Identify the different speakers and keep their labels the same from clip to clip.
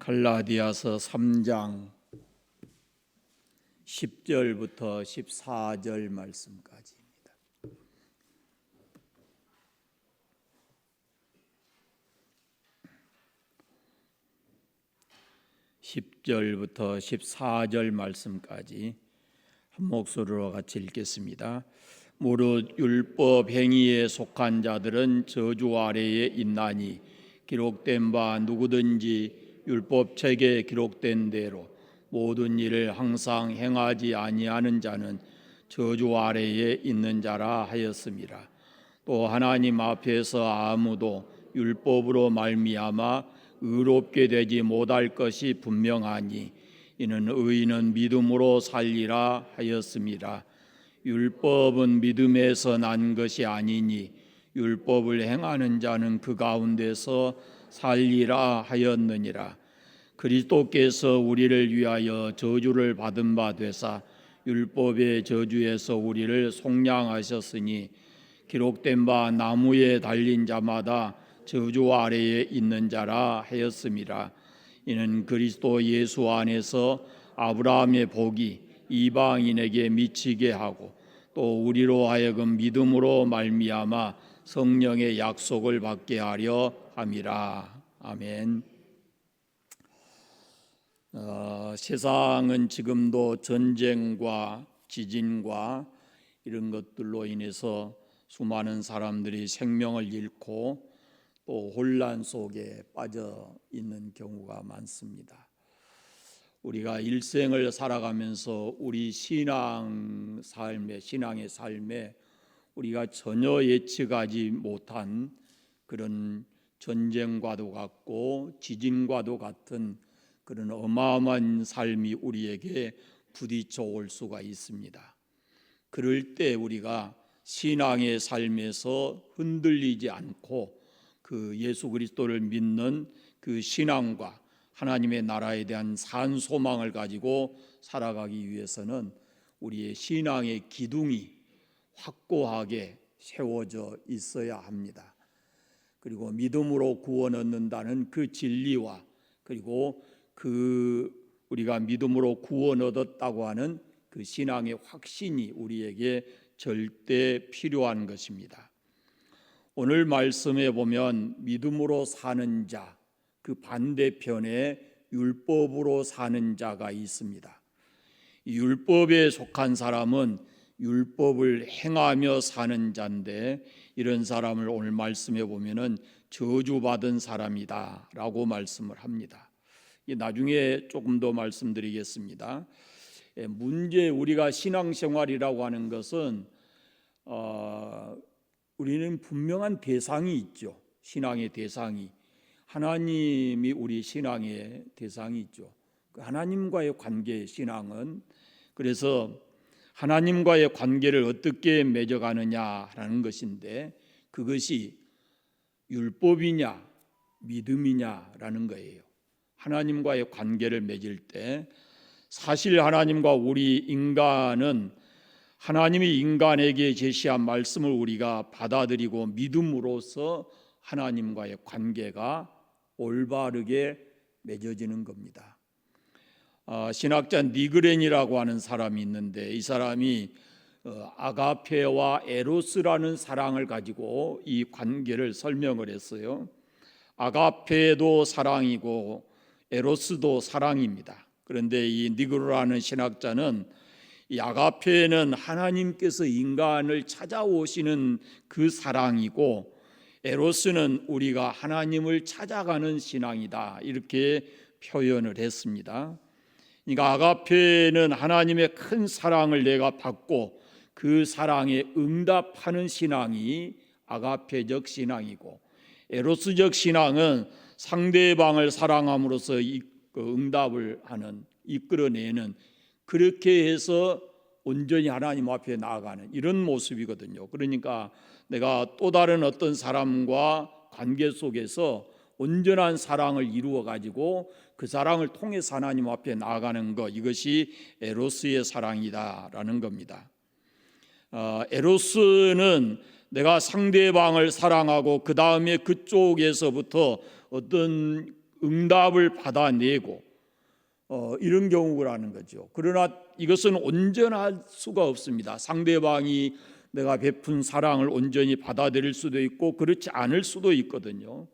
Speaker 1: 갈라디아서 3장 10절부터 14절 말씀까지입니다. (10절부터 14절) 말씀까지 한 목소리로 같이 읽겠습니다. 무릇 율법 행위에 속한 자들은 저주 아래에 있나니 기록된 바 누구든지 율법책에 기록된 대로 모든 일을 항상 행하지 아니하는 자는 저주 아래에 있는 자라 하였습니다. 또 하나님 앞에서 아무도 율법으로 말미암아 의롭게 되지 못할 것이 분명하니 이는 의인은 믿음으로 살리라 하였습니다. 율법은 믿음에서 난 것이 아니니 율법을 행하는 자는 그 가운데서 살리라 하였느니라. 그리스도께서 우리를 위하여 저주를 받은 바 되사 율법의 저주에서 우리를 속량하셨으니 기록된 바 나무에 달린 자마다 저주 아래에 있는 자라 하였습니다. 이는 그리스도 예수 안에서 아브라함의 복이 이방인에게 미치게 하고 또 우리로 하여금 믿음으로 말미암아 성령의 약속을 받게 하려 함이라. 아멘. 세상은 지금도 전쟁과 지진과 이런 것들로 인해서 수많은 사람들이 생명을 잃고 또 혼란 속에 빠져 있는 경우가 많습니다. 우리가 일생을 살아가면서 우리 신앙의 삶에 우리가 전혀 예측하지 못한 그런 전쟁과도 같고 지진과도 같은 그런 어마어마한 삶이 우리에게 부딪혀 올 수가 있습니다. 그럴 때 우리가 신앙의 삶에서 흔들리지 않고 그 예수 그리스도를 믿는 그 신앙과 하나님의 나라에 대한 산 소망을 가지고 살아가기 위해서는 우리의 신앙의 기둥이 확고하게 세워져 있어야 합니다. 그리고 믿음으로 구원 얻는다는 그 진리와 그리고 우리가 믿음으로 구원 얻었다고 하는 그 신앙의 확신이 우리에게 절대 필요한 것입니다. 오늘 말씀에 보면 믿음으로 사는 자, 그 반대편에 율법으로 사는 자가 있습니다. 이 율법에 속한 사람은 율법을 행하며 사는 자인데 이런 사람을 오늘 말씀해 보면은 저주받은 사람이다라고 말씀을 합니다. 나중에 조금 더 말씀드리겠습니다. 문제 우리가 신앙생활이라고 하는 것은 우리는 분명한 대상이 있죠. 신앙의 대상이 하나님이 우리 신앙의 대상이 있죠. 그 하나님과의 관계 신앙은 그래서 하나님과의 관계를 어떻게 맺어가느냐라는 것인데 그것이 율법이냐 믿음이냐라는 거예요. 하나님과의 관계를 맺을 때 사실 하나님과 우리 인간은 하나님이 인간에게 제시한 말씀을 우리가 받아들이고 믿음으로써 하나님과의 관계가 올바르게 맺어지는 겁니다. 신학자 니그렌이라고 하는 사람이 있는데 이 사람이 아가페와 에로스라는 사랑을 가지고 이 관계를 설명을 했어요. 아가페도 사랑이고 에로스도 사랑입니다. 그런데 이 니그로라는 신학자는 이 아가페는 하나님께서 인간을 찾아오시는 그 사랑이고 에로스는 우리가 하나님을 찾아가는 신앙이다 이렇게 표현을 했습니다. 그러니까 아가페는 하나님의 큰 사랑을 내가 받고 그 사랑에 응답하는 신앙이 아가페적 신앙이고 에로스적 신앙은 상대방을 사랑함으로써 응답을 하는 이끌어내는 그렇게 해서 온전히 하나님 앞에 나아가는 이런 모습이거든요. 그러니까 내가 또 다른 어떤 사람과 관계 속에서 온전한 사랑을 이루어 가지고 그 사랑을 통해서 하나님 앞에 나아가는 것 이것이 에로스의 사랑이다라는 겁니다. 에로스는 내가 상대방을 사랑하고 그 다음에 그쪽에서부터 어떤 응답을 받아내고 이런 경우라는 거죠. 그러나 이것은 온전할 수가 없습니다. 상대방이 내가 베푼 사랑을 온전히 받아들일 수도 있고 그렇지 않을 수도 있거든요.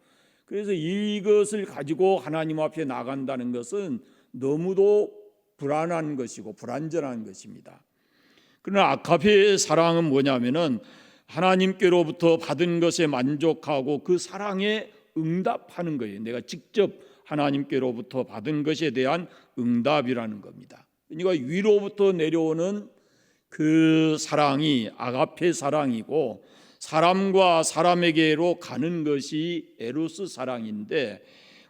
Speaker 1: 그래서 이것을 가지고 하나님 앞에 나간다는 것은 너무도 불안한 것이고 불완전한 것입니다. 그러나 아가페의 사랑은 뭐냐면은 하나님께로부터 받은 것에 만족하고 그 사랑에 응답하는 거예요. 내가 직접 하나님께로부터 받은 것에 대한 응답이라는 겁니다. 그러니까 위로부터 내려오는 그 사랑이 아가페 사랑이고 사람과 사람에게로 가는 것이 에로스 사랑인데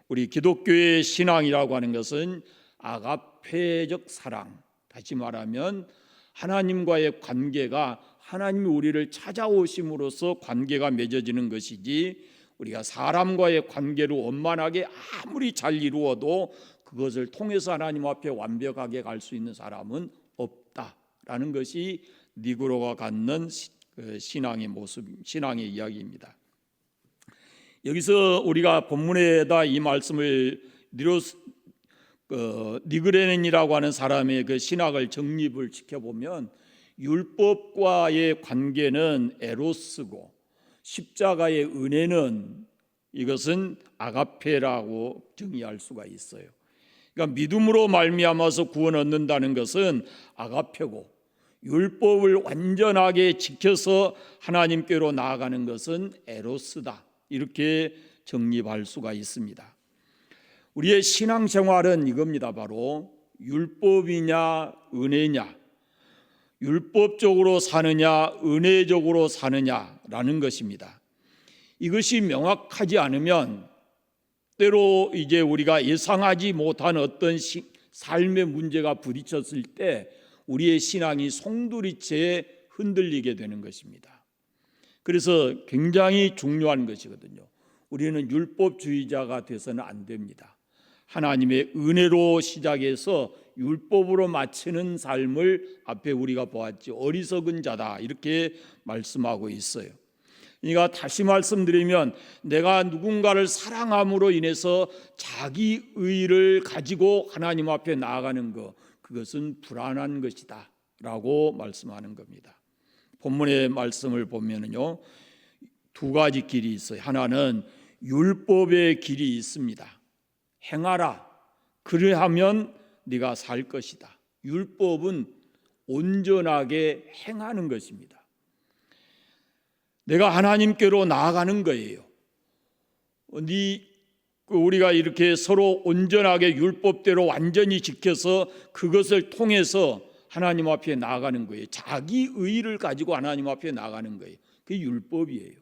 Speaker 1: 우리 기독교의 신앙이라고 하는 것은 아가페적 사랑, 다시 말하면 하나님과의 관계가 하나님이 우리를 찾아오심으로써 관계가 맺어지는 것이지 우리가 사람과의 관계를 원만하게 아무리 잘 이루어도 그것을 통해서 하나님 앞에 완벽하게 갈 수 있는 사람은 없다라는 것이 니그로가 갖는 신앙의 모습, 신앙의 이야기입니다. 여기서 우리가 본문에다 이 말씀을 니그레넨이라고 하는 사람의 그 신학을 정립을 지켜보면 율법과의 관계는 에로스고 십자가의 은혜는 이것은 아가페라고 정의할 수가 있어요. 그러니까 믿음으로 말미암아서 구원 얻는다는 것은 아가페고 율법을 완전하게 지켜서 하나님께로 나아가는 것은 에로스다. 이렇게 정립할 수가 있습니다. 우리의 신앙생활은 이겁니다. 바로 율법이냐 은혜냐, 율법적으로 사느냐 은혜적으로 사느냐라는 것입니다. 이것이 명확하지 않으면 때로 이제 우리가 예상하지 못한 어떤 삶의 문제가 부딪혔을 때 우리의 신앙이 송두리째 흔들리게 되는 것입니다. 그래서 굉장히 중요한 것이거든요. 우리는 율법주의자가 돼서는 안 됩니다. 하나님의 은혜로 시작해서 율법으로 마치는 삶을 앞에 우리가 보았죠. 어리석은 자다 이렇게 말씀하고 있어요. 그러니까 다시 말씀드리면 내가 누군가를 사랑함으로 인해서 자기 의를 가지고 하나님 앞에 나아가는 것, 그것은 불안한 것이다 라고 말씀하는 겁니다. 본문의 말씀을 보면은요, 두 가지 길이 있어요. 하나는 율법의 길이 있습니다. 행하라, 그리하면 네가 살 것이다. 율법은 온전하게 행하는 것입니다. 내가 하나님께로 나아가는 거예요. 우리가 이렇게 서로 온전하게 율법대로 완전히 지켜서 그것을 통해서 하나님 앞에 나아가는 거예요. 자기 의를 가지고 하나님 앞에 나아가는 거예요. 그게 율법이에요.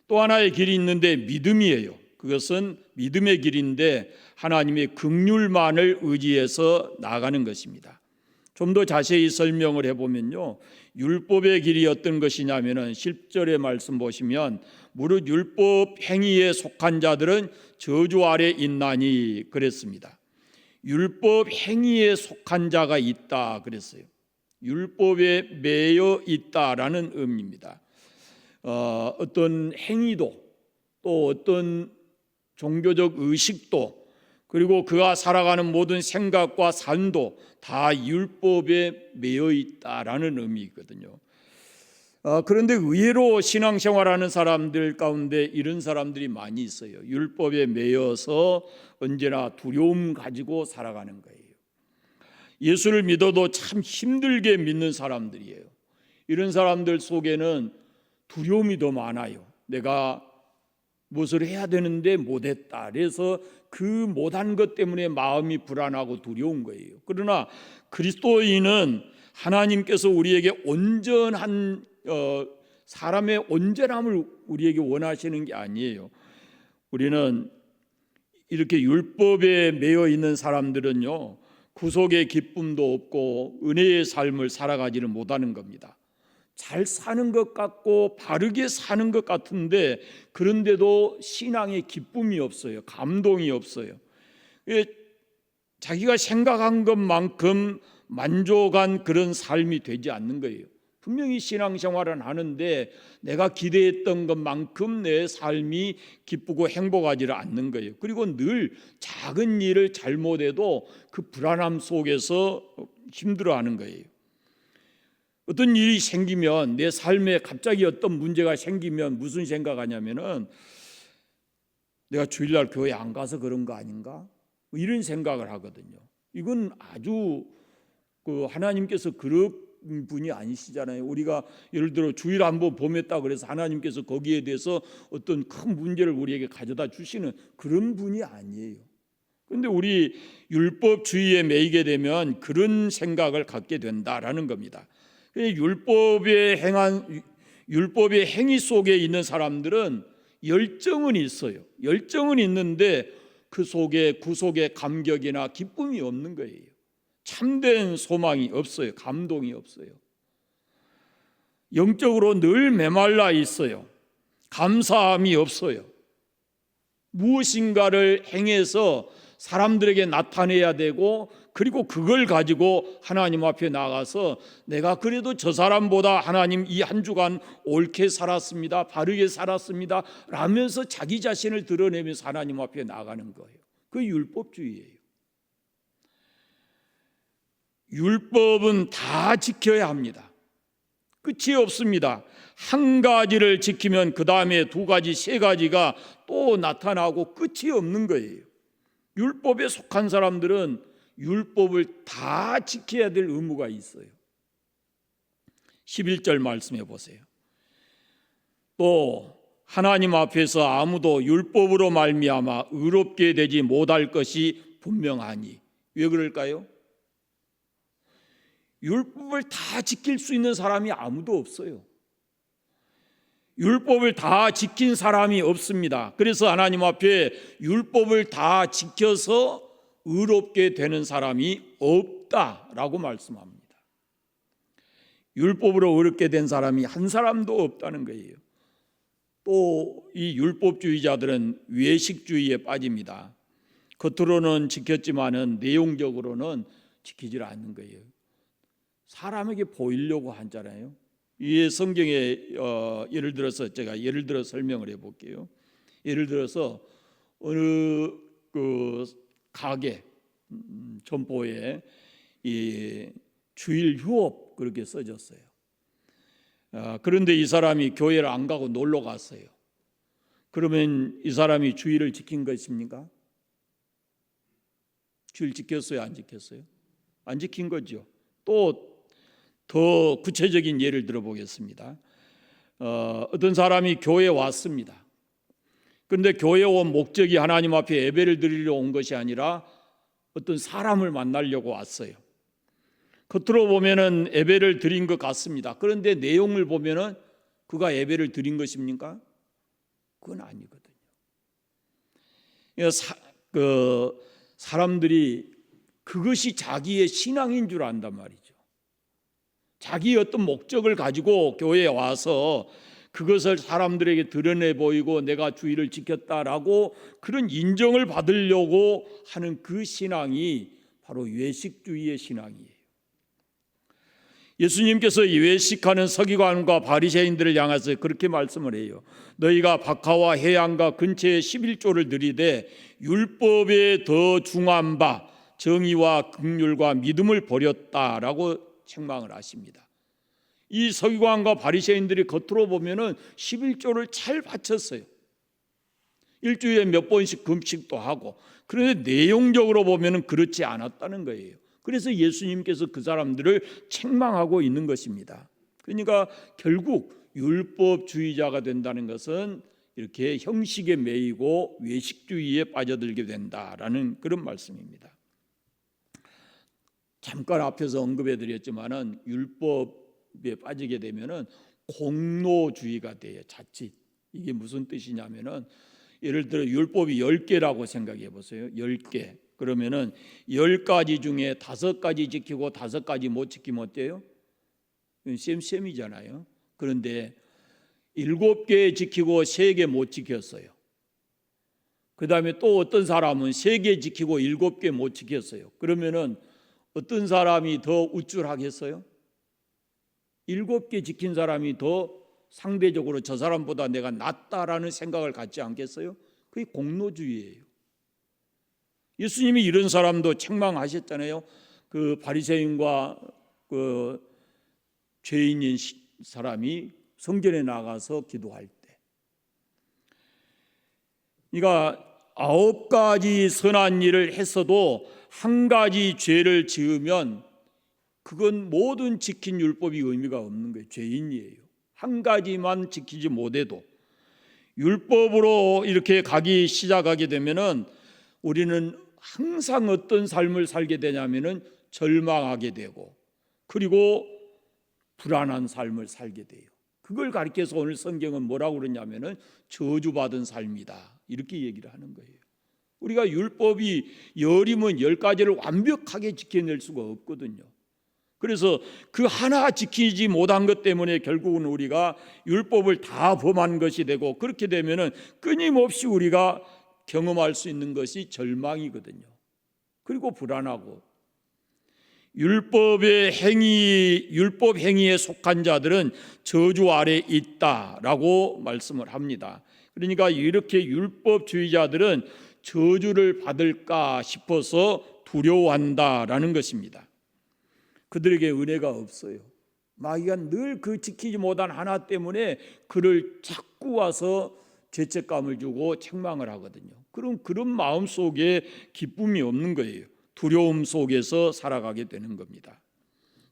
Speaker 1: 또 하나의 길이 있는데 믿음이에요. 그것은 믿음의 길인데 하나님의 긍휼만을 의지해서 나아가는 것입니다. 좀 더 자세히 설명을 해보면요, 율법의 길이 어떤 것이냐면은 10절의 말씀 보시면 무릇 율법 행위에 속한 자들은 저주 아래 있나니 그랬습니다. 율법 행위에 속한 자가 있다 그랬어요. 율법에 매여 있다라는 의미입니다. 어떤 행위도 또 어떤 종교적 의식도 그리고 그가 살아가는 모든 생각과 삶도 다 율법에 매여 있다라는 의미거든요. 그런데 의외로 신앙생활하는 사람들 가운데 이런 사람들이 많이 있어요. 율법에 매여서 언제나 두려움 가지고 살아가는 거예요. 예수를 믿어도 참 힘들게 믿는 사람들이에요. 이런 사람들 속에는 두려움이 더 많아요. 내가 무엇을 해야 되는데 못했다. 그래서 그 못한 것 때문에 마음이 불안하고 두려운 거예요. 그러나 그리스도인은 하나님께서 우리에게 온전한 사람의 온전함을 우리에게 원하시는 게 아니에요. 우리는 이렇게 율법에 매여 있는 사람들은요, 구속의 기쁨도 없고 은혜의 삶을 살아가지를 못하는 겁니다. 잘 사는 것 같고 바르게 사는 것 같은데 그런데도 신앙의 기쁨이 없어요. 감동이 없어요. 자기가 생각한 것만큼 만족한 그런 삶이 되지 않는 거예요. 분명히 신앙생활은 하는데 내가 기대했던 것만큼 내 삶이 기쁘고 행복하지를 않는 거예요. 그리고 늘 작은 일을 잘못해도 그 불안함 속에서 힘들어하는 거예요. 어떤 일이 생기면, 내 삶에 갑자기 어떤 문제가 생기면 무슨 생각하냐면은 내가 주일날 교회 안 가서 그런 거 아닌가? 이런 생각을 하거든요. 이건 아주 하나님께서 그런 분이 아니시잖아요. 우리가 예를 들어 주일 한번 범했다 그래서 하나님께서 거기에 대해서 어떤 큰 문제를 우리에게 가져다 주시는 그런 분이 아니에요. 그런데 우리 율법주의에 매이게 되면 그런 생각을 갖게 된다라는 겁니다. 율법의 행위 속에 있는 사람들은 열정은 있어요. 열정은 있는데 그 속에 구속의 감격이나 기쁨이 없는 거예요. 참된 소망이 없어요. 감동이 없어요. 영적으로 늘 메말라 있어요. 감사함이 없어요. 무엇인가를 행해서 사람들에게 나타내야 되고, 그리고 그걸 가지고 하나님 앞에 나가서 내가 그래도 저 사람보다 하나님 이 한 주간 옳게 살았습니다, 바르게 살았습니다 라면서 자기 자신을 드러내면서 하나님 앞에 나가는 거예요. 그게 율법주의예요. 율법은 다 지켜야 합니다. 끝이 없습니다. 한 가지를 지키면 그 다음에 두 가지, 세 가지가 또 나타나고 끝이 없는 거예요. 율법에 속한 사람들은 율법을 다 지켜야 될 의무가 있어요. 11절 말씀해 보세요. 또 하나님 앞에서 아무도 율법으로 말미암아 의롭게 되지 못할 것이 분명하니. 왜 그럴까요? 율법을 다 지킬 수 있는 사람이 아무도 없어요. 율법을 다 지킨 사람이 없습니다. 그래서 하나님 앞에 율법을 다 지켜서 의롭게 되는 사람이 없다라고 말씀합니다. 율법으로 의롭게 된 사람이 한 사람도 없다는 거예요. 또 이 율법주의자들은 외식주의에 빠집니다. 겉으로는 지켰지만은 내용적으로는 지키질 않는 거예요. 사람에게 보이려고 하잖아요. 이 성경에 예를 들어서 제가 설명을 해볼게요. 예를 들어서 어느 그 가게 점포에 이 주일 휴업 그렇게 써졌어요. 그런데 이 사람이 교회를 안 가고 놀러 갔어요. 그러면 이 사람이 주일을 지킨 것입니까? 주일 지켰어요? 안 지켰어요? 안 지킨 거죠. 또 더 구체적인 예를 들어보겠습니다. 어떤 사람이 교회에 왔습니다. 그런데 교회에 온 목적이 하나님 앞에 예배를 드리러 온 것이 아니라 어떤 사람을 만나려고 왔어요. 겉으로 보면은 예배를 드린 것 같습니다. 그런데 내용을 보면은 그가 예배를 드린 것입니까? 그건 아니거든요. 사람들이 그것이 자기의 신앙인 줄 안단 말이죠. 자기의 어떤 목적을 가지고 교회에 와서 그것을 사람들에게 드러내 보이고 내가 주의를 지켰다라고 그런 인정을 받으려고 하는 그 신앙이 바로 외식주의의 신앙이에요. 예수님께서 외식하는 서기관과 바리새인들을 향해서 그렇게 말씀을 해요. 너희가 박하와 해양과 근처에 11조를 들이되 율법에 더 중한 바 정의와 긍휼과 믿음을 버렸다라고 책망을 하십니다. 이 서기관과 바리새인들이 겉으로 보면은 11조를 잘 바쳤어요. 일주일에 몇 번씩 금식도 하고, 그런데 내용적으로 보면은 그렇지 않았다는 거예요. 그래서 예수님께서 그 사람들을 책망하고 있는 것입니다. 그러니까 결국 율법주의자가 된다는 것은 이렇게 형식에 매이고 외식주의에 빠져들게 된다라는 그런 말씀입니다. 잠깐 앞에서 언급해 드렸지만은 율법에 빠지게 되면은 공로주의가 돼요. 자칫. 이게 무슨 뜻이냐면은 예를 들어 율법이 10개라고 생각해 보세요. 10개. 그러면은 10가지 중에 5가지 지키고 5가지 못 지키면 어때요? 셈셈이잖아요. 그런데 7개 지키고 3개 못 지켰어요. 그 다음에 또 어떤 사람은 3개 지키고 7개 못 지켰어요. 그러면은 어떤 사람이 더 우쭐하겠어요? 7개 지킨 사람이 더 상대적으로 저 사람보다 내가 낫다라는 생각을 갖지 않겠어요? 그게 공로주의예요. 예수님이 이런 사람도 책망하셨잖아요. 그 바리새인과 그 죄인인 사람이 성전에 나가서 기도할 때, 그러니까 9가지 선한 일을 했어도 한 가지 죄를 지으면 그건 모든 지킨 율법이 의미가 없는 거예요. 죄인이에요. 한 가지만 지키지 못해도. 율법으로 이렇게 가기 시작하게 되면은 우리는 항상 어떤 삶을 살게 되냐면은 절망하게 되고, 그리고 불안한 삶을 살게 돼요. 그걸 가리켜서 오늘 성경은 뭐라고 그러냐면은 저주받은 삶이다, 이렇게 얘기를 하는 거예요. 우리가 율법이 10이면 10가지를 완벽하게 지켜낼 수가 없거든요. 그래서 그 하나 지키지 못한 것 때문에 결국은 우리가 율법을 다 범한 것이 되고, 그렇게 되면은 끊임없이 우리가 경험할 수 있는 것이 절망이거든요. 그리고 불안하고, 율법 행위에 속한 자들은 저주 아래 있다라고 말씀을 합니다. 그러니까 이렇게 율법주의자들은 저주를 받을까 싶어서 두려워한다라는 것입니다. 그들에게 은혜가 없어요. 마귀가 늘 그 지키지 못한 하나 때문에 그를 자꾸 와서 죄책감을 주고 책망을 하거든요. 그럼 그런 마음 속에 기쁨이 없는 거예요. 두려움 속에서 살아가게 되는 겁니다.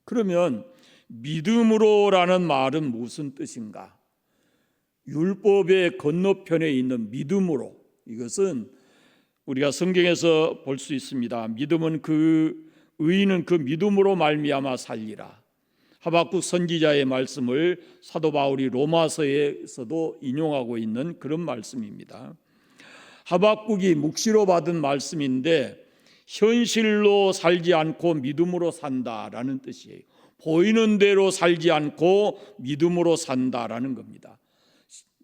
Speaker 1: 그러면 믿음으로라는 말은 무슨 뜻인가? 율법의 건너편에 있는 믿음으로, 이것은 우리가 성경에서 볼 수 있습니다. 믿음은 의인은 그 믿음으로 말미암아 살리라. 하박국 선지자의 말씀을 사도 바울이 로마서에서도 인용하고 있는 그런 말씀입니다. 하박국이 묵시로 받은 말씀인데 현실로 살지 않고 믿음으로 산다라는 뜻이에요. 보이는 대로 살지 않고 믿음으로 산다라는 겁니다.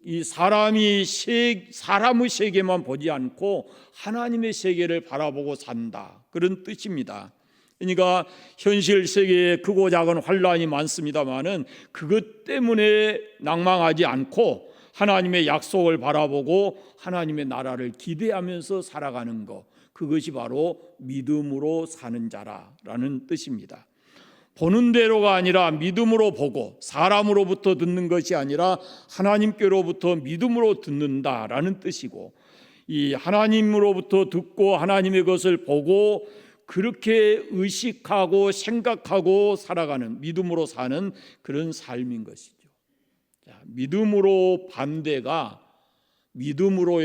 Speaker 1: 이 사람의 세계만 보지 않고 하나님의 세계를 바라보고 산다, 그런 뜻입니다. 그러니까 현실 세계에 크고 작은 환란이 많습니다만은 그것 때문에 낭망하지 않고 하나님의 약속을 바라보고 하나님의 나라를 기대하면서 살아가는 것, 그것이 바로 믿음으로 사는 자라는 뜻입니다. 보는 대로가 아니라 믿음으로 보고, 사람으로부터 듣는 것이 아니라 하나님께로부터 믿음으로 듣는다라는 뜻이고, 이 하나님으로부터 듣고 하나님의 것을 보고 그렇게 의식하고 생각하고 살아가는, 믿음으로 사는 그런 삶인 것이죠. 믿음으로의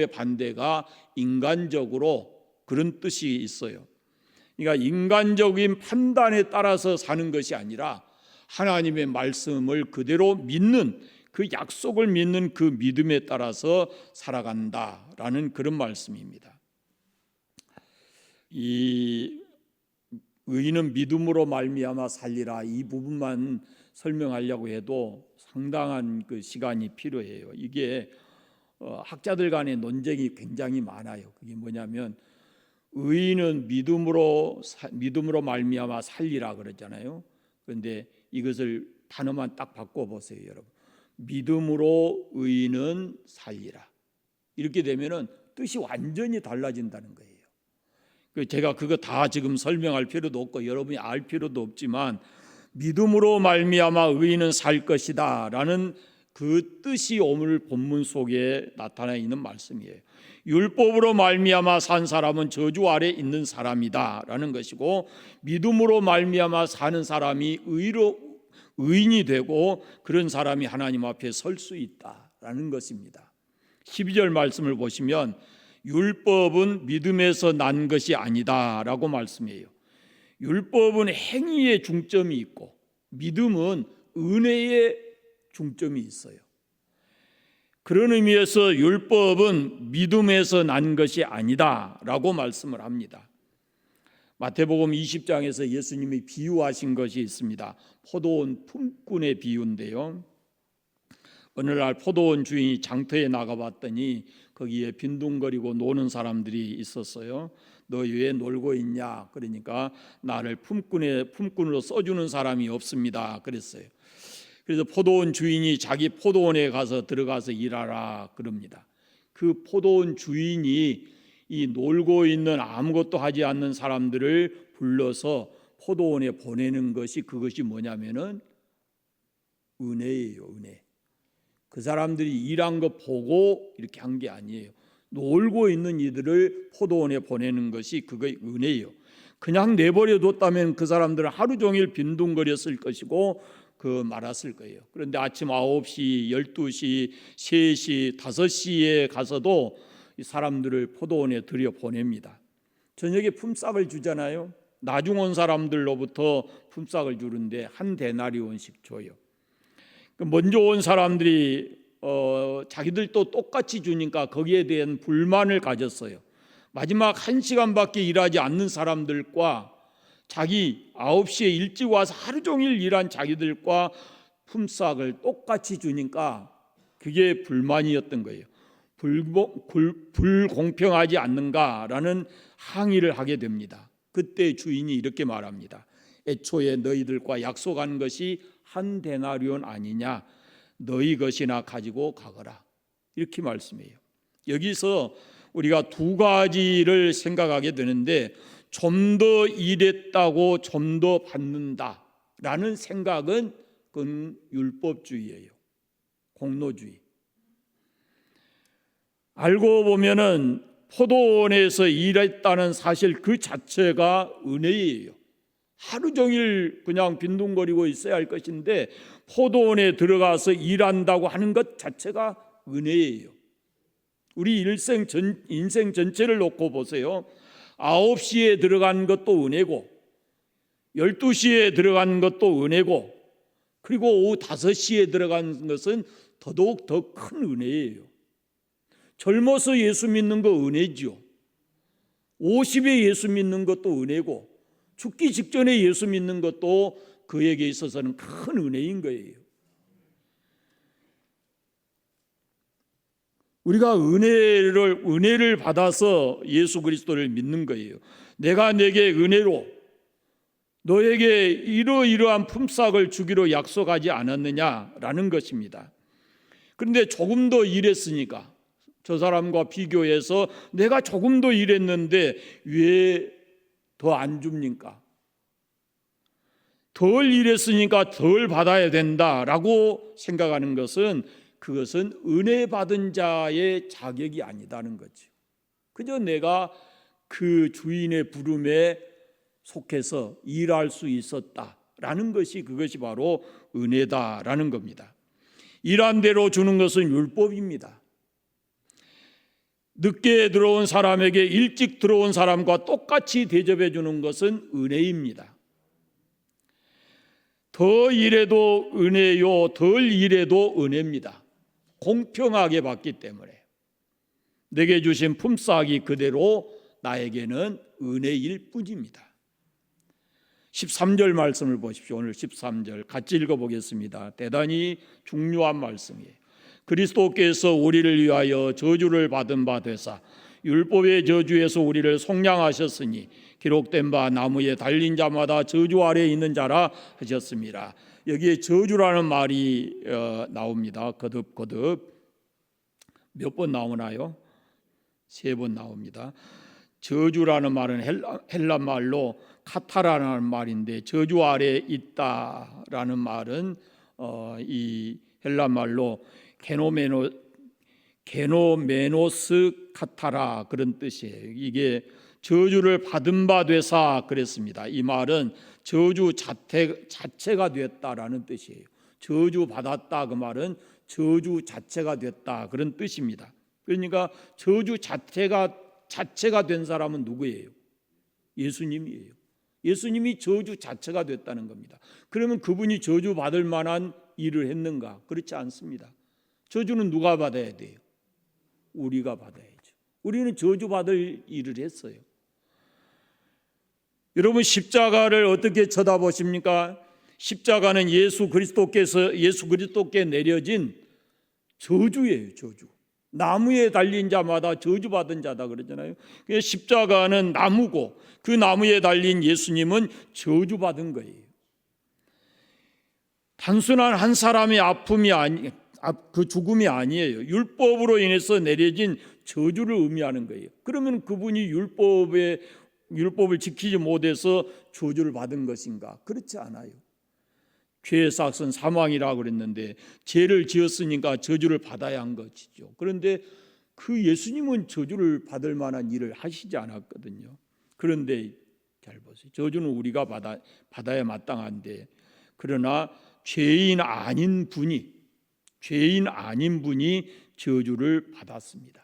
Speaker 1: 반대가 인간적으로, 그런 뜻이 있어요. 그러니까 인간적인 판단에 따라서 사는 것이 아니라 하나님의 말씀을 그대로 믿는, 그 약속을 믿는 그 믿음에 따라서 살아간다라는 그런 말씀입니다. 이 의인은 믿음으로 말미암아 살리라, 이 부분만 설명하려고 해도 상당한 그 시간이 필요해요. 이게 학자들 간의 논쟁이 굉장히 많아요. 그게 뭐냐면 의인은 믿음으로 말미암아 살리라 그러잖아요. 그런데 이것을 단어만 딱 바꿔보세요, 여러분. 믿음으로 의인은 살리라. 이렇게 되면은 뜻이 완전히 달라진다는 거예요. 제가 그거 다 지금 설명할 필요도 없고 여러분이 알 필요도 없지만, 믿음으로 말미암아 의인은 살 것이다라는 그 뜻이 오늘 본문 속에 나타나 있는 말씀이에요. 율법으로 말미암아 산 사람은 저주 아래 있는 사람이다라는 것이고, 믿음으로 말미암아 사는 사람이 의인이 되고 그런 사람이 하나님 앞에 설 수 있다라는 것입니다. 12절 말씀을 보시면 율법은 믿음에서 난 것이 아니다라고 말씀해요. 율법은 행위에 중점이 있고 믿음은 은혜에 중점이 있어요. 그런 의미에서 율법은 믿음에서 난 것이 아니다라고 말씀을 합니다. 마태복음 20장에서 예수님이 비유하신 것이 있습니다. 포도원 품꾼의 비유인데요. 어느 날 포도원 주인이 장터에 나가봤더니 거기에 빈둥거리고 노는 사람들이 있었어요. 너 왜 놀고 있냐? 그러니까 나를 품꾼으로 써주는 사람이 없습니다, 그랬어요. 그래서 포도원 주인이 자기 포도원에 들어가서 일하라 그럽니다. 그 포도원 주인이 이 놀고 있는 아무것도 하지 않는 사람들을 불러서 포도원에 보내는 것이, 그것이 뭐냐면은 은혜예요. 은혜. 그 사람들이 일한 거 보고 이렇게 한 게 아니에요. 놀고 있는 이들을 포도원에 보내는 것이 그거의 은혜예요. 그냥 내버려 뒀다면 그 사람들은 하루 종일 빈둥거렸을 것이고 말았을 거예요. 그런데 아침 9시, 12시, 3시, 5시에 가서도 이 사람들을 포도원에 들여보냅니다. 저녁에 품삯을 주잖아요. 나중 온 사람들로부터 품삯을 주는데 한 데나리온씩 줘요. 먼저 온 사람들이 자기들도 똑같이 주니까 거기에 대한 불만을 가졌어요. 마지막 1시간밖에 일하지 않는 사람들과 자기 9시에 일찍 와서 하루 종일 일한 자기들과 품삯을 똑같이 주니까 그게 불만이었던 거예요. 불공평하지 않는가라는 항의를 하게 됩니다. 그때 주인이 이렇게 말합니다. 애초에 너희들과 약속한 것이 한 데나리온 아니냐, 너희 것이나 가지고 가거라, 이렇게 말씀해요. 여기서 우리가 두 가지를 생각하게 되는데, 좀 더 일했다고 좀 더 받는다라는 생각은 그건 율법주의예요. 공로주의. 알고 보면은 포도원에서 일했다는 사실 그 자체가 은혜예요. 하루 종일 그냥 빈둥거리고 있어야 할 것인데 포도원에 들어가서 일한다고 하는 것 자체가 은혜예요. 우리 인생 전체를 놓고 보세요. 9시에 들어간 것도 은혜고 12시에 들어간 것도 은혜고 그리고 오후 5시에 들어간 것은 더더욱 더 큰 은혜예요. 젊어서 예수 믿는 거 은혜죠. 50에 예수 믿는 것도 은혜고 죽기 직전에 예수 믿는 것도 그에게 있어서는 큰 은혜인 거예요. 우리가 은혜를 받아서 예수 그리스도를 믿는 거예요. 내가 내게 은혜로 너에게 이러이러한 품삯을 주기로 약속하지 않았느냐라는 것입니다. 그런데 조금 더 일했으니까 저 사람과 비교해서 내가 조금 더 일했는데 왜 더 안 줍니까? 덜 일했으니까 덜 받아야 된다라고 생각하는 것은 그것은 은혜 받은 자의 자격이 아니다는 거죠. 그저 내가 그 주인의 부름에 속해서 일할 수 있었다라는 것이 그것이 바로 은혜다라는 겁니다. 일한 대로 주는 것은 율법입니다. 늦게 들어온 사람에게 일찍 들어온 사람과 똑같이 대접해 주는 것은 은혜입니다. 더 일해도 은혜요, 덜 일해도 은혜입니다. 공평하게 받기 때문에 내게 주신 품삯이 그대로 나에게는 은혜일 뿐입니다. 13절 말씀을 보십시오. 오늘 13절 같이 읽어보겠습니다. 대단히 중요한 말씀이에요. 그리스도께서 우리를 위하여 저주를 받은 바 되사 율법의 저주에서 우리를 속량하셨으니 기록된 바 나무에 달린 자마다 저주 아래에 있는 자라 하셨습니다. 여기에 저주라는 말이 나옵니다. 거듭 몇 번 나오나요? 3번 나옵니다. 저주라는 말은 헬라 말로 카타라는 말인데 저주 아래에 있다라는 말은 이 헬라 말로 게노메노스 카타라 그런 뜻이에요. 이게 저주를 받은 바 되사 그랬습니다. 이 말은 저주 자체가 됐다라는 뜻이에요. 저주 받았다 그 말은 저주 자체가 됐다 그런 뜻입니다. 그러니까 저주 자체가 된 사람은 누구예요? 예수님이에요. 예수님이 저주 자체가 됐다는 겁니다. 그러면 그분이 저주 받을 만한 일을 했는가? 그렇지 않습니다. 저주는 누가 받아야 돼요? 우리가 받아야죠. 우리는 저주받을 일을 했어요. 여러분 십자가를 어떻게 쳐다보십니까? 십자가는 예수 그리스도께 내려진 저주예요. 저주. 나무에 달린 자마다 저주받은 자다 그러잖아요. 십자가는 나무고 그 나무에 달린 예수님은 저주받은 거예요. 단순한 한 사람의 그 죽음이 아니에요. 율법으로 인해서 내려진 저주를 의미하는 거예요. 그러면 그분이 율법을 지키지 못해서 저주를 받은 것인가? 그렇지 않아요. 죄의 삭은 사망이라고 그랬는데 죄를 지었으니까 저주를 받아야 한 것이죠. 그런데 그 예수님은 저주를 받을 만한 일을 하시지 않았거든요. 그런데 잘 보세요. 저주는 우리가 받아야 마땅한데, 그러나 죄인 아닌 분이 저주를 받았습니다.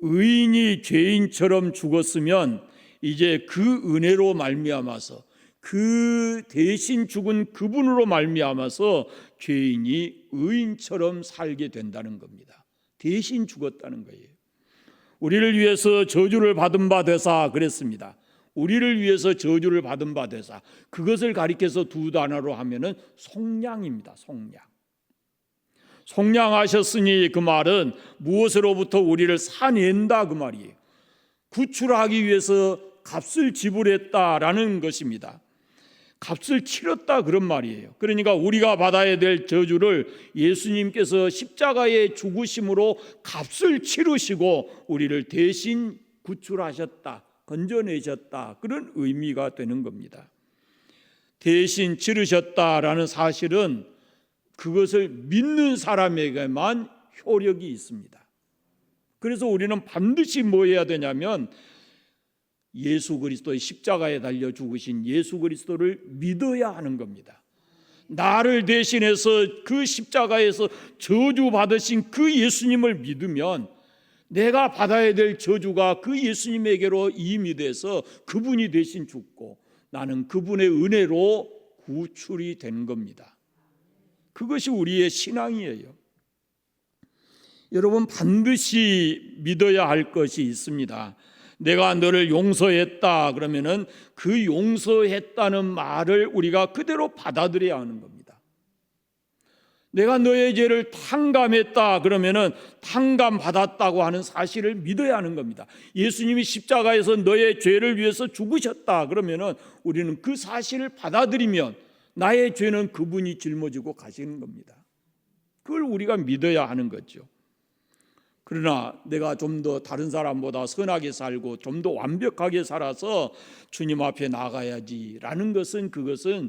Speaker 1: 의인이 죄인처럼 죽었으면 이제 그 은혜로 말미암아서, 그 대신 죽은 그분으로 말미암아서 죄인이 의인처럼 살게 된다는 겁니다. 대신 죽었다는 거예요. 우리를 위해서 저주를 받은 바 되사 그랬습니다. 우리를 위해서 저주를 받은 바 되사, 그것을 가리켜서 두 단어로 하면은 속량입니다. 속량하셨으니 그 말은 무엇으로부터 우리를 사낸다 그 말이에요. 구출하기 위해서 값을 지불했다라는 것입니다. 값을 치렀다 그런 말이에요. 그러니까 우리가 받아야 될 저주를 예수님께서 십자가의 죽으심으로 값을 치르시고 우리를 대신 구출하셨다, 건져내셨다, 그런 의미가 되는 겁니다. 대신 치르셨다라는 사실은 그것을 믿는 사람에게만 효력이 있습니다. 그래서 우리는 반드시 뭐 해야 되냐면 예수 그리스도의 십자가에 달려 죽으신 예수 그리스도를 믿어야 하는 겁니다. 나를 대신해서 그 십자가에서 저주받으신 그 예수님을 믿으면 내가 받아야 될 저주가 그 예수님에게로 이임이 돼서 그분이 대신 죽고 나는 그분의 은혜로 구출이 된 겁니다. 그것이 우리의 신앙이에요. 여러분, 반드시 믿어야 할 것이 있습니다. 내가 너를 용서했다 그러면은 그 용서했다는 말을 우리가 그대로 받아들여야 하는 겁니다. 내가 너의 죄를 탕감했다 그러면은 탕감받았다고 하는 사실을 믿어야 하는 겁니다. 예수님이 십자가에서 너의 죄를 위해서 죽으셨다 그러면은 우리는 그 사실을 받아들이면 나의 죄는 그분이 짊어지고 가시는 겁니다. 그걸 우리가 믿어야 하는 거죠. 그러나 내가 좀 더 다른 사람보다 선하게 살고 좀 더 완벽하게 살아서 주님 앞에 나가야지라는 것은, 그것은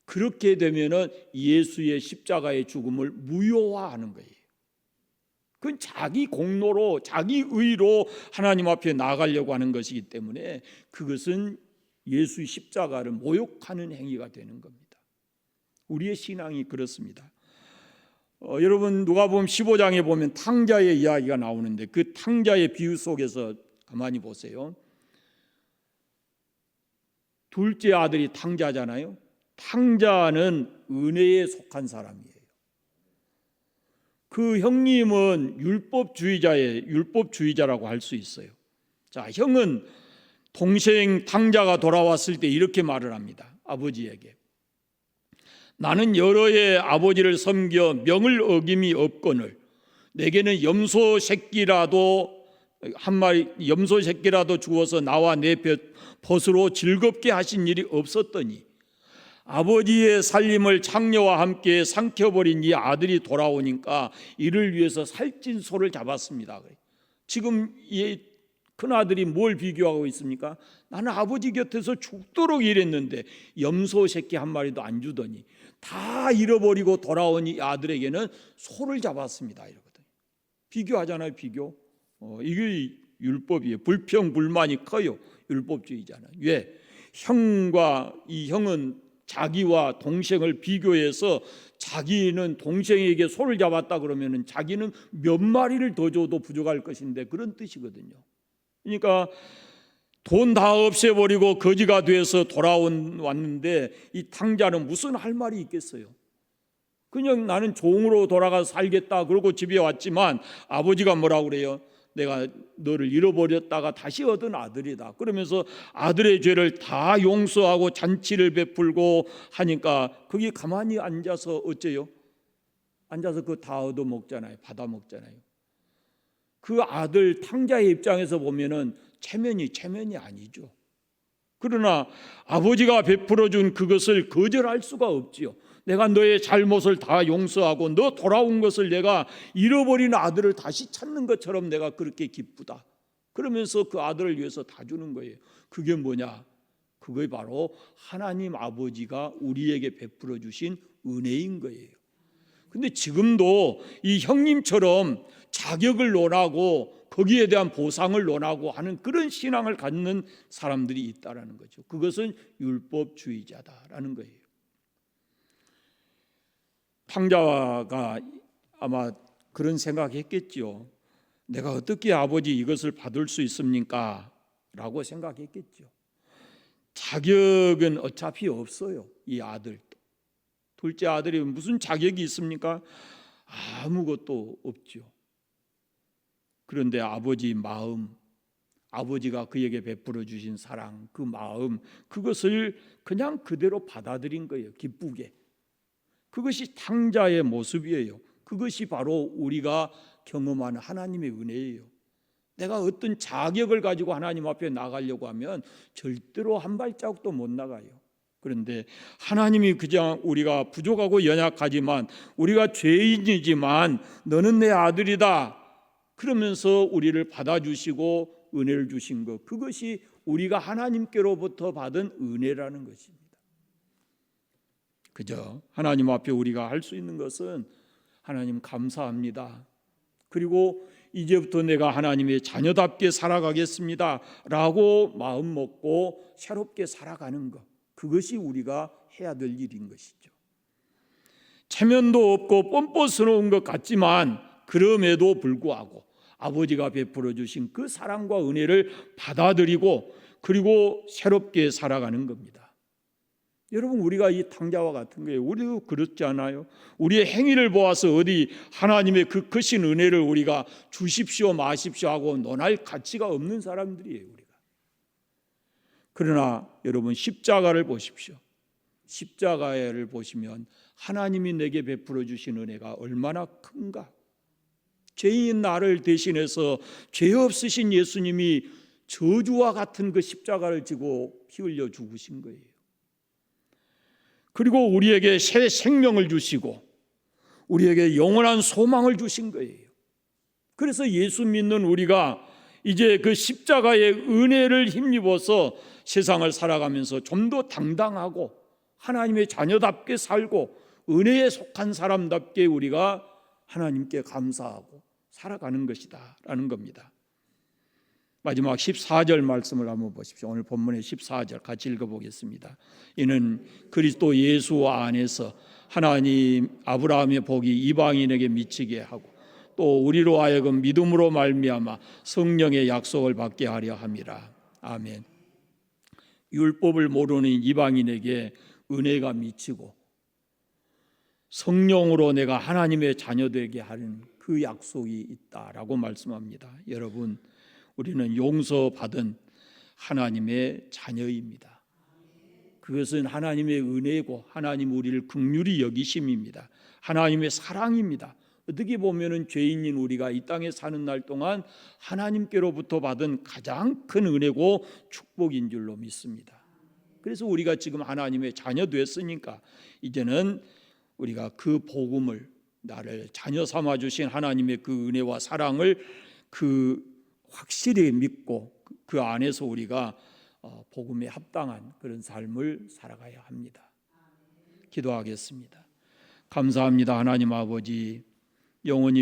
Speaker 1: 그렇게 되면은 예수의 십자가의 죽음을 무효화하는 거예요. 그건 자기 공로로, 자기 의로 하나님 앞에 나가려고 하는 것이기 때문에 그것은 예수의 십자가를 모욕하는 행위가 되는 겁니다. 우리의 신앙이 그렇습니다. 여러분, 누가복음 15장에 보면 탕자의 이야기가 나오는데 그 탕자의 비유 속에서 가만히 보세요. 둘째 아들이 탕자잖아요. 탕자는 은혜에 속한 사람이에요. 그 형님은 율법주의자라고 할 수 있어요. 자, 형은 동생 탕자가 돌아왔을 때 이렇게 말을 합니다. 아버지에게. 나는 여러 해 아버지를 섬겨 명을 어김이 없거늘 내게는 염소 새끼라도 주어서 나와 내 벗으로 즐겁게 하신 일이 없었더니 아버지의 살림을 창녀와 함께 삼켜버린 이 아들이 돌아오니까 이를 위해서 살찐 소를 잡았습니다. 지금 이 큰아들이 뭘 비교하고 있습니까? 나는 아버지 곁에서 죽도록 일했는데 염소 새끼 한 마리도 안 주더니 다 잃어버리고 돌아온 이 아들에게는 소를 잡았습니다. 이러거든요. 비교하잖아요. 비교. 이게 율법이에요. 불평불만이 커요. 율법주의자는. 왜? 이 형은 자기와 동생을 비교해서 자기는 동생에게 소를 잡았다 그러면은 자기는 몇 마리를 더 줘도 부족할 것인데 그런 뜻이거든요. 그러니까 돈 다 없애버리고 거지가 돼서 왔는데 이 탕자는 무슨 할 말이 있겠어요? 그냥 나는 종으로 돌아가서 살겠다 그러고 집에 왔지만 아버지가 뭐라고 그래요? 내가 너를 잃어버렸다가 다시 얻은 아들이다. 그러면서 아들의 죄를 다 용서하고 잔치를 베풀고 하니까 거기 가만히 앉아서 어째요? 앉아서 그거 다 얻어 먹잖아요. 받아 먹잖아요. 그 아들 탕자의 입장에서 보면은 체면이 아니죠. 그러나 아버지가 베풀어 준 그것을 거절할 수가 없지요. 내가 너의 잘못을 다 용서하고 너 돌아온 것을 내가 잃어버린 아들을 다시 찾는 것처럼 내가 그렇게 기쁘다. 그러면서 그 아들을 위해서 다 주는 거예요. 그게 뭐냐? 그게 바로 하나님 아버지가 우리에게 베풀어 주신 은혜인 거예요. 근데 지금도 이 형님처럼 자격을 논하고 거기에 대한 보상을 논하고 하는 그런 신앙을 갖는 사람들이 있다라는 거죠. 그것은 율법주의자다라는 거예요. 탕자가 아마 그런 생각했겠죠. 내가 어떻게 아버지 이것을 받을 수 있습니까? 라고 생각했겠죠. 자격은 어차피 없어요. 이 아들도. 둘째 아들이 무슨 자격이 있습니까? 아무것도 없죠. 그런데 아버지 마음, 아버지가 그에게 베풀어 주신 사랑, 그 마음, 그것을 그냥 그대로 받아들인 거예요. 기쁘게. 그것이 탕자의 모습이에요. 그것이 바로 우리가 경험하는 하나님의 은혜예요. 내가 어떤 자격을 가지고 하나님 앞에 나가려고 하면 절대로 한 발자국도 못 나가요. 그런데 하나님이 그냥 우리가 부족하고 연약하지만 우리가 죄인이지만 너는 내 아들이다. 그러면서 우리를 받아주시고 은혜를 주신 것, 그것이 우리가 하나님께로부터 받은 은혜라는 것입니다. 그죠? 하나님 앞에 우리가 할 수 있는 것은 하나님 감사합니다. 그리고 이제부터 내가 하나님의 자녀답게 살아가겠습니다 라고 마음 먹고 새롭게 살아가는 것, 그것이 우리가 해야 될 일인 것이죠. 체면도 없고 뻔뻔스러운 것 같지만 그럼에도 불구하고 아버지가 베풀어 주신 그 사랑과 은혜를 받아들이고 그리고 새롭게 살아가는 겁니다. 여러분, 우리가 이 탕자와 같은 거예요. 우리도 그렇지 않아요? 우리의 행위를 보아서 어디 하나님의 그 크신 은혜를 우리가 주십시오 마십시오 하고 논할 가치가 없는 사람들이에요, 우리가. 그러나 여러분, 십자가를 보십시오. 십자가를 보시면 하나님이 내게 베풀어 주신 은혜가 얼마나 큰가. 죄인 나를 대신해서 죄 없으신 예수님이 저주와 같은 그 십자가를 지고 피 흘려 죽으신 거예요. 그리고 우리에게 새 생명을 주시고 우리에게 영원한 소망을 주신 거예요. 그래서 예수 믿는 우리가 이제 그 십자가의 은혜를 힘입어서 세상을 살아가면서 좀 더 당당하고 하나님의 자녀답게 살고 은혜에 속한 사람답게 우리가 하나님께 감사하고 살아가는 것이다 라는 겁니다. 마지막 14절 말씀을 한번 보십시오. 오늘 본문의 14절 같이 읽어보겠습니다. 이는 그리스도 예수 안에서 하나님 아브라함의 복이 이방인에게 미치게 하고 또 우리로 하여금 믿음으로 말미암아 성령의 약속을 받게 하려 함이라. 아멘. 율법을 모르는 이방인에게 은혜가 미치고 성령으로 내가 하나님의 자녀 되게 하는 그 약속이 있다라고 말씀합니다. 여러분, 우리는 용서받은 하나님의 자녀입니다. 그것은 하나님의 은혜고 하나님 우리를 긍휼히 여기심입니다. 하나님의 사랑입니다. 어떻게 보면은 죄인인 우리가 이 땅에 사는 날 동안 하나님께로부터 받은 가장 큰 은혜고 축복인 줄로 믿습니다. 그래서 우리가 지금 하나님의 자녀 됐으니까 이제는 우리가 그 복음을, 나를 자녀 삼아 주신 하나님의 그 은혜와 사랑을 확실히 믿고 그 안에서 우리가 복음에 합당한 그런 삶을 살아가야 합니다. 기도하겠습니다. 감사합니다. 하나님 아버지, 영원히